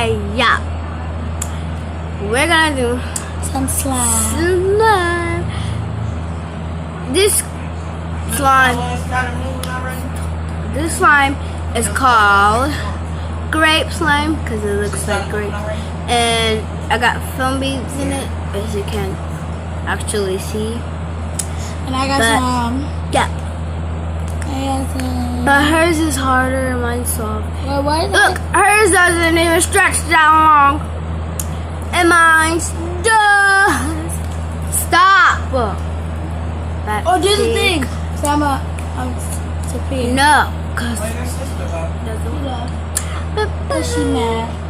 today, yeah, we're gonna do Some slime. slime. This slime is called grape slime because it looks like grape, and I got foam beads in it, as you can actually see. And I got Yeah, I got some. but hers is harder and mine's soft. Wait, what? Look, hers doesn't even stretch that long, and mine's does. Stop. Oh, do the thing. So I'm Sophia. No, cause Is she mad?